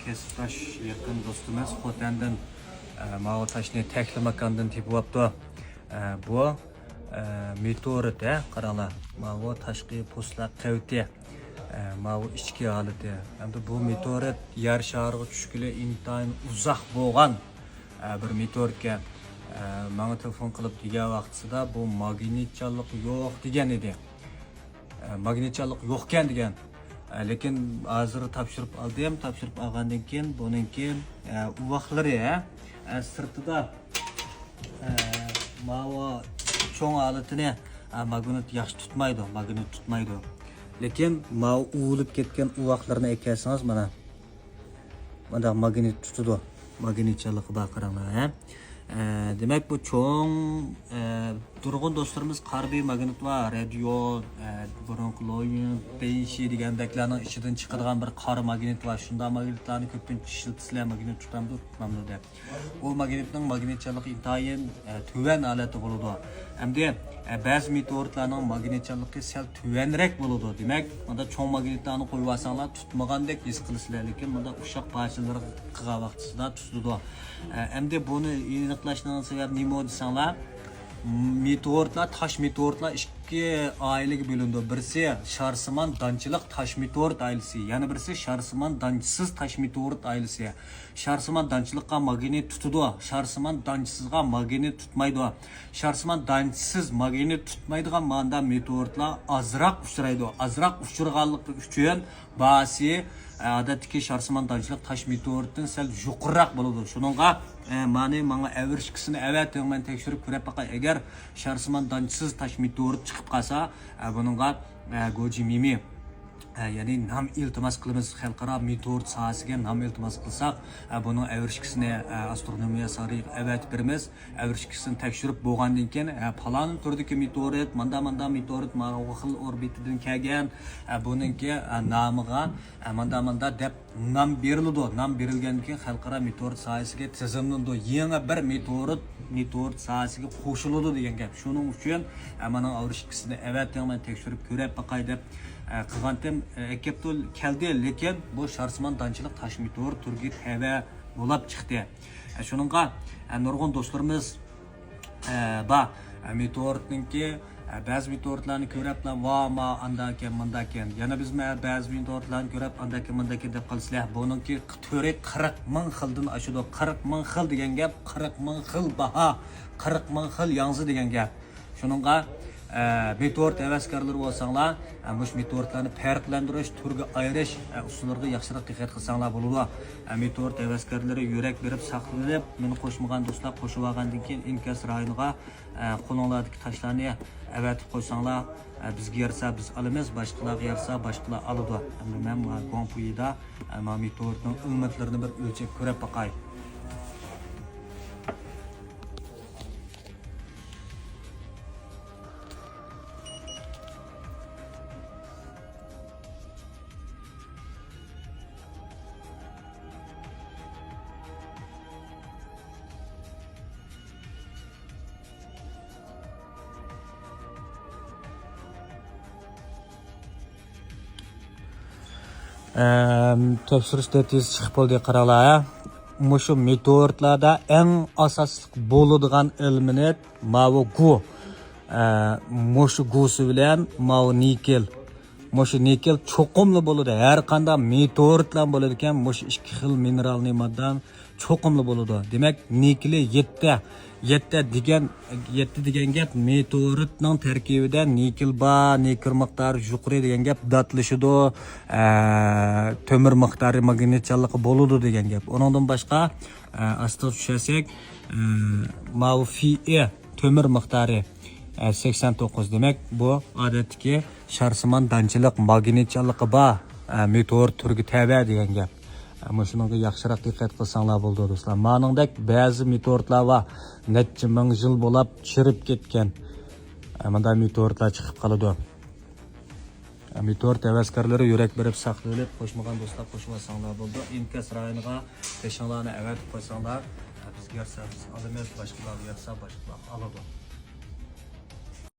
kesiptaş yakın dostumuz Xotan'dan mağu taşını tekli makandan tipi yaptı. Bu meteorit qarala. Mağu taşqi postlar qavti. Mağu içki haleti. Hem de bu meteorit yer şarığı düşkülü intayın uzaq boğan bir meteoritke bana telefon qilib degan vaqtida bu magnitchanlik yo'q degan edi. Magnitchanlik yo'q ekan degan. Lekin hozir topshirib oldim, topshirib olgandan keyin buningki u vaqtlari sirtida ma'vo cho'ng holatini magnit yaxshi tutmaydi, magnit tutmaydi. Lekin ma'vo uvilib ketgan u vaqtlarni ekansiz mana. Mana magnit tutadi. Magnitchanligi bor qaranglar. Demek bu çoğun durgun dostlarımız karbi magnit var, radio, bronkloyun, değişi degandeklerinin içinden çıkarılan bir kar magnit var. Şunda magnitlerini köpünç işletisler magnit tutamdı, tutmamdı de. O magnitinin magnitçalık intayın tüven aleti buludu. Hem de bazı meteoritlerin magnitçalığı sel tüvenrek buludu. Demek bunda çoğun magnitlerini koyuvarsanlar tutmagandek his kılısılar. Lekin bunda uşak parçaları kığa vaxtısında tutuldu. Hem de bunu aniqlashning sebebi nima desanlar? Meteoritlar, taş meteoritlar ikki aileге bölündü. Birisi şarsimon danchilik taş meteorit ailesi, yana birisi şarsimon danchisiz taş meteorit ailesi. Şarsimon danchilikqa magnit tutadi, şarsimon danchisizga magnit tutmaydi. Şarsimon danchisiz magnit tutmaydigan manda meteoritlar azroq uchraydi. Azroq uchirganligi uchun basi odatdagi şarsimon danchilik taş meteoritdan sal yuqoriroq bo'ladi. Shuningga mana avrishkisini avatman tekshirib ko'rib baqa agar şarsimon danchisiz taş meteorit chiqib qolsa, buningga goji mimi yani nam iltimos qilamiz xalqaro meteorit sohasiga nam iltimos qilsak, buning avrishkisini astronomiya sariq avat beramiz. Avrishkisini tekshirib bo'lgandan keyin falan turdagi meteorit, manda meteorit mana o xil orbitidan kelgan, buningki nomiga manda deb nam beriladi. Nam berilgandan keyin xalqaro meteorit sohasiga tizimlandi. Yangi bir meteorit sohasiga qo'shiladi degan gap. Shuning uchun mana avrishkisini avatman tekshirib ko'rib baqay deb qilgandim. Ekeptul keldi, lekin bu şarsimon danchilik taş meteorit turgi tava bo'lib chiqdi. Shuningga nurg'un do'stlarimiz meteoritninki ba'zi meteoritlarni ko'rib va andakan mundakan. Yana biz ba'zi meteoritlarni ko'rib andakan mundakan deb qilsizlar. Buningki 40 ming xildan ashudi. 40 ming xil degan gap, 40 ming xil baho, 40 ming xil yangi degan gap. Shuningga meteorit havaskorlari bo'lsanglar, mush meteoritlarni farqlantirish, turga ayirish usullariga yaxshiroq diqqat qilsanglar bo'ladi. Meteorit havaskorlari yurak berib saqlanib, meni qo'shmagan do'stlar qo'shib olgandan keyin inkas rayoniga qo'linglardagi tashlarni avatib qo'ysanglar, bizga yarsa biz olamiz, boshqalarga yarsa boshqalar oladi. Men Gonpuyida meteoritning ummatlarini bir o'lchab ko'rib boqay. Topshirishda tez chiqib bo'ldi qaranglar. Mushu meteoritlarda eng asosli bo'ladigan ilminat ma'vo gu. Mushu gusi bilan ma'vo nikel. Mushu nikel cho'qimli bo'ladi. Har qanday meteoritlar bo'ladi ekan, mushu ikki xil mineralniy moddan cho'qimli bo'ladi. Demak, nikeli 7 degan gap meteoritning tarkibida nikel bor, nikel miqdori yuqori degan gap datlashidi, temir miqdori magnitchanligi bo'ladi degan gap. Uningdan boshqa asli tushasak, Fe temir miqdori 89 demak bu odatdagi sharsimon danchilik magnitchanligi bor meteorit turgi tava degan gap. Ama shunga yaxshiroq diqqat qilsanglar bo'ldi do'stlar. Maningdek ba'zi meteoritlar va necha ming yil bo'lib chirib ketgan. Bunday meteoritlar chiqib qoladi. Meteorit havaskorlari yurak berib saqlanib, qo'shmagan do'stlar qo'shib olsanglar bo'ldi. Inkas rayoniga teshinglarni avatib qo'ysanglar, bizga yarsa biz olamiz, boshqalarga yarsa boshqalar oladi.